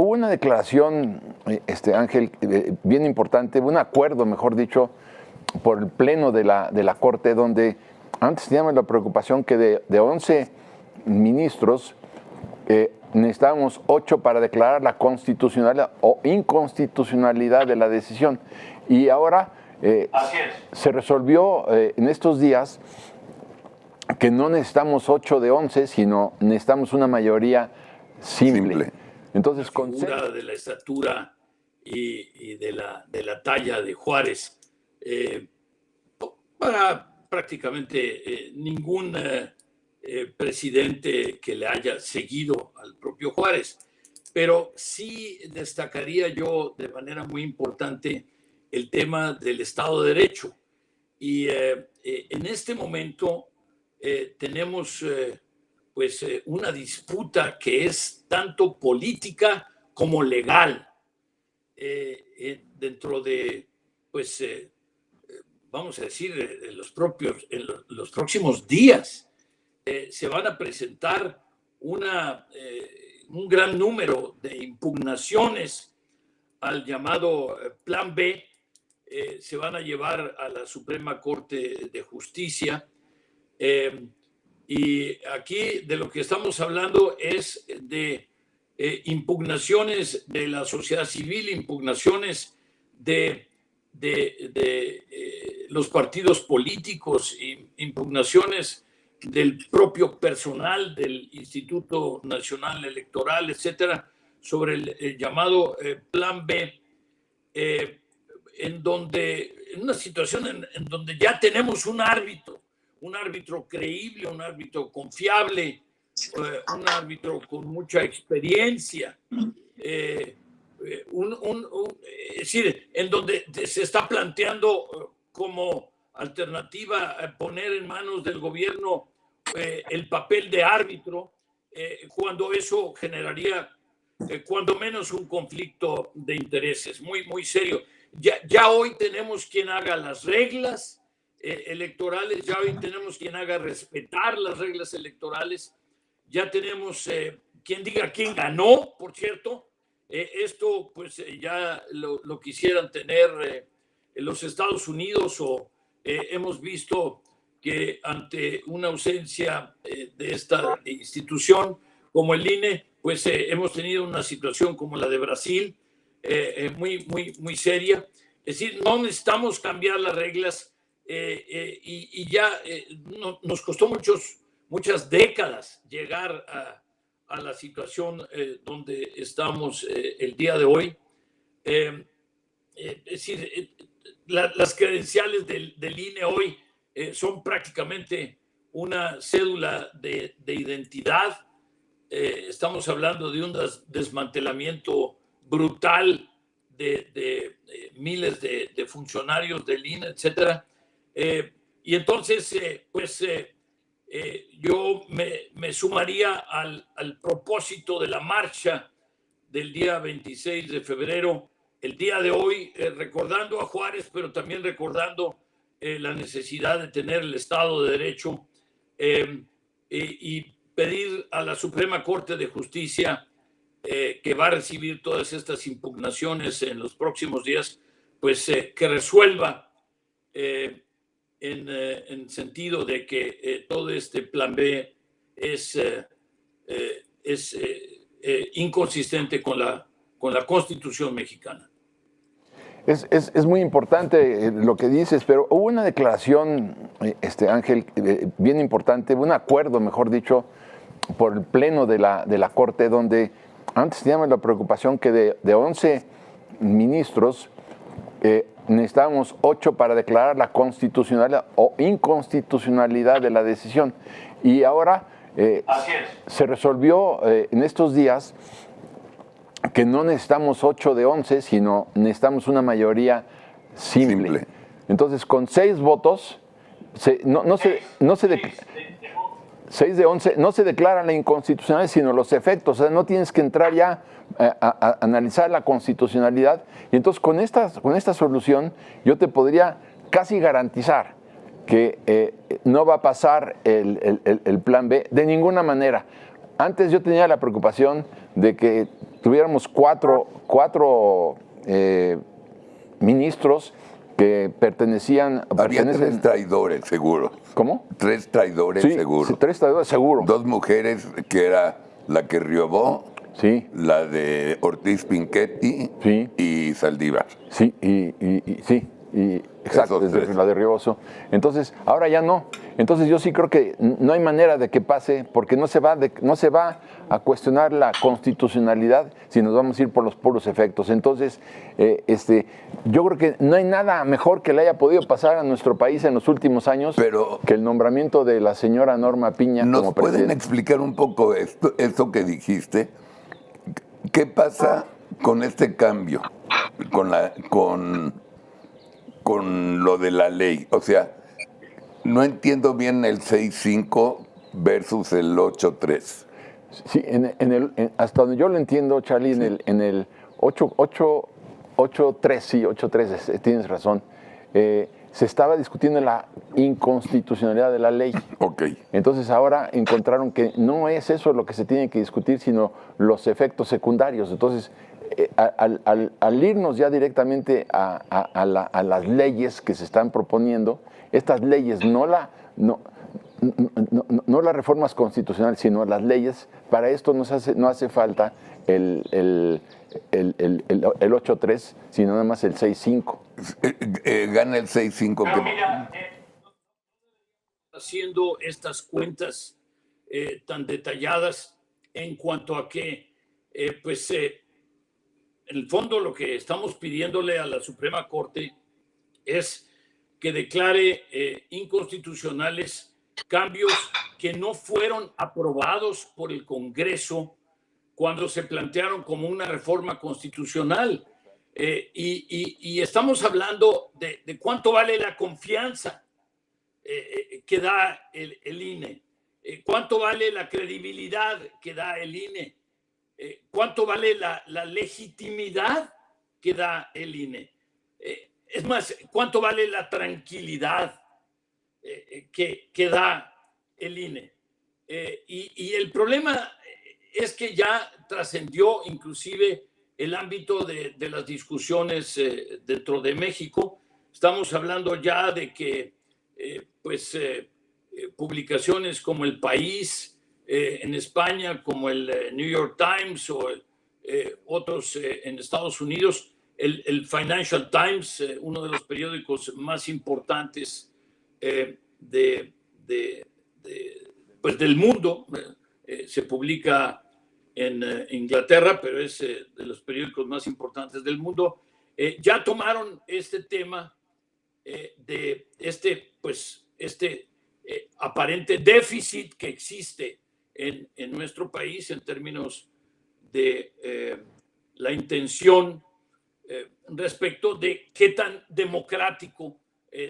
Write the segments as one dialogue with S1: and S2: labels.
S1: hubo una declaración, Ángel, bien importante, un acuerdo, mejor dicho, por el Pleno de la Corte, donde antes teníamos la preocupación que de 11 ministros necesitábamos 8 para declarar la constitucionalidad o inconstitucionalidad de la decisión. Y ahora se resolvió en estos días que no necesitamos 8 de 11, sino necesitamos una mayoría simple. Entonces,
S2: la figura de la estatura y de la talla de Juárez, para prácticamente ningún presidente que le haya seguido al propio Juárez. Pero sí destacaría yo de manera muy importante el tema del Estado de Derecho. Y en este momento tenemos una disputa que es tanto política como legal dentro de, vamos a decir, en los próximos días se van a presentar un gran número de impugnaciones al llamado Plan B. Se van a llevar a la Suprema Corte de Justicia. Y aquí de lo que estamos hablando es de impugnaciones de la sociedad civil, impugnaciones de los partidos políticos, impugnaciones del propio personal del Instituto Nacional Electoral, etcétera, sobre el llamado Plan B, en una situación en donde ya tenemos un árbitro creíble, un árbitro confiable, un árbitro con mucha experiencia, es decir, en donde se está planteando como alternativa poner en manos del gobierno el papel de árbitro, cuando eso generaría cuando menos un conflicto de intereses muy, muy serio. Ya hoy tenemos quien haga las reglas electorales, ya hoy tenemos quien haga respetar las reglas electorales, ya tenemos quien diga quién ganó, por cierto. Esto pues ya lo quisieran tener en los Estados Unidos, o hemos visto que ante una ausencia de esta institución como el INE, pues hemos tenido una situación como la de Brasil, muy, muy, muy seria. Es decir, no necesitamos cambiar las reglas y ya nos costó muchas décadas llegar a la situación donde estamos el día de hoy. Es decir, las credenciales del INE hoy son prácticamente una cédula de identidad. Estamos hablando de un desmantelamiento brutal de miles de funcionarios del INE, etcétera. Y entonces, yo me sumaría al propósito de la marcha del día 26 de febrero, el día de hoy, recordando a Juárez, pero también recordando la necesidad de tener el Estado de Derecho, y pedir a la Suprema Corte de Justicia, que va a recibir todas estas impugnaciones en los próximos días, pues que resuelva en sentido de que todo este Plan B es inconsistente con la Constitución mexicana.
S1: Es muy importante lo que dices, pero hubo una declaración, Ángel, bien importante, un acuerdo, mejor dicho, por el Pleno de la Corte, donde antes teníamos la preocupación que de 11 ministros necesitábamos 8 para declarar la constitucionalidad o inconstitucionalidad de la decisión. Y ahora se resolvió en estos días que no necesitamos 8 de 11, sino necesitamos una mayoría simple. Entonces, con 6 votos, 6 de 11, no se declara la inconstitucionalidad, sino los efectos. O sea, no tienes que entrar ya a analizar la constitucionalidad. Y entonces, con esta solución, yo te podría casi garantizar que no va a pasar el Plan B de ninguna manera. Antes yo tenía la preocupación de que tuviéramos cuatro ministros que pertenecían...
S3: Había 3 traidores, seguro.
S1: ¿Cómo?
S3: 3 traidores,
S1: Sí,
S3: seguro.
S1: sí, 3 traidores, seguro.
S3: 2 mujeres, que era la que Riobó,
S1: Sí,
S3: la de Ortiz Pinchetti
S1: Sí.
S3: y Saldívar.
S1: sí, exacto,
S3: Esos 3.
S1: la de Rioboso. Entonces, ahora ya no. Entonces yo sí creo que no hay manera de que pase, porque no se va a cuestionar la constitucionalidad si nos vamos a ir por los puros efectos. Entonces, yo creo que no hay nada mejor que le haya podido pasar a nuestro país en los últimos años que el nombramiento de la señora Norma Piña como
S3: ¿Nos pueden
S1: presidenta.
S3: explicar un poco esto que dijiste? ¿Qué pasa con este cambio? Con lo de la ley. O sea, no entiendo bien el 6.5 versus el 8.3.
S1: Sí, hasta donde yo lo entiendo, Charlie,
S3: Sí.
S1: en el 8.3, sí, 8.3, tienes razón, se estaba discutiendo la inconstitucionalidad de la ley.
S3: Ok.
S1: Entonces ahora encontraron que no es eso lo que se tiene que discutir, sino los efectos secundarios. Entonces, al irnos ya directamente a las leyes que se están proponiendo, estas leyes no las reformas constitucionales, sino las leyes, para esto no hace falta el 8.3, sino nada más el 6.5.
S3: Gana el 6.5.
S2: Pero mira, haciendo estas cuentas tan detalladas en cuanto a que, en el fondo lo que estamos pidiéndole a la Suprema Corte es que declare inconstitucionales cambios que no fueron aprobados por el Congreso cuando se plantearon como una reforma constitucional. Y estamos hablando de cuánto vale la confianza que da el INE, cuánto vale la credibilidad que da el INE, cuánto vale la legitimidad que da el INE. Es más, cuánto vale la tranquilidad que da el INE. Y el problema es que ya trascendió inclusive el ámbito de las discusiones dentro de México. Estamos hablando ya de que publicaciones como El País en España, como el New York Times o otros en Estados Unidos, el Financial Times, uno de los periódicos más importantes del mundo, se publica en Inglaterra, pero es de los periódicos más importantes del mundo, ya tomaron este tema de este aparente déficit que existe en nuestro país en términos de la intención respecto de qué tan democrático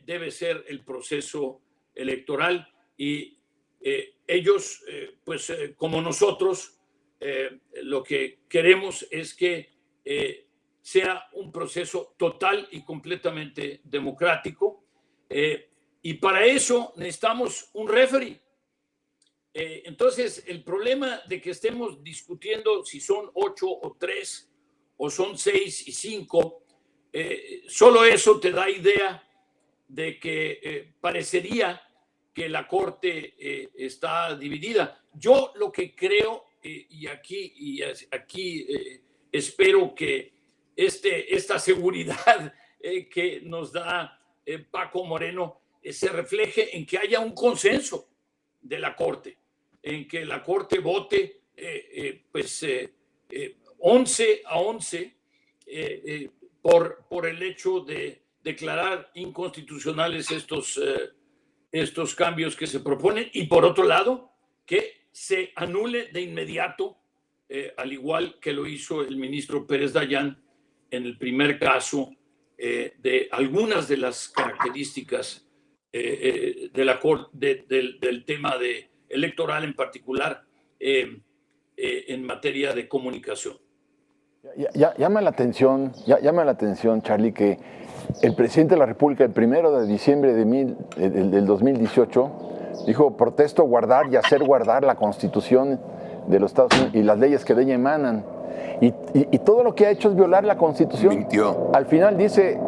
S2: debe ser el proceso electoral. Y ellos, como nosotros, lo que queremos es que sea un proceso total y completamente democrático. Y para eso necesitamos un referee. Entonces, el problema de que estemos discutiendo si son 8 o 3 o son 6 y 5, solo eso te da idea de que parecería que la Corte está dividida. Yo lo que creo, y aquí espero que esta seguridad que nos da Paco Moreno se refleje en que haya un consenso de la Corte, en que la Corte vote 11-11 por el hecho de declarar inconstitucionales estos cambios que se proponen, y por otro lado, que se anule de inmediato, al igual que lo hizo el ministro Pérez Dayán en el primer caso, de algunas de las características del tema electoral en particular, en materia de comunicación.
S1: Llama la atención, Charlie, que el presidente de la República, el 1 de diciembre del 2018, dijo: protesto guardar y hacer guardar la Constitución de los Estados Unidos y las leyes que de ella emanan. y todo lo que ha hecho es violar la Constitución.
S3: Mintió.
S1: Al final dice,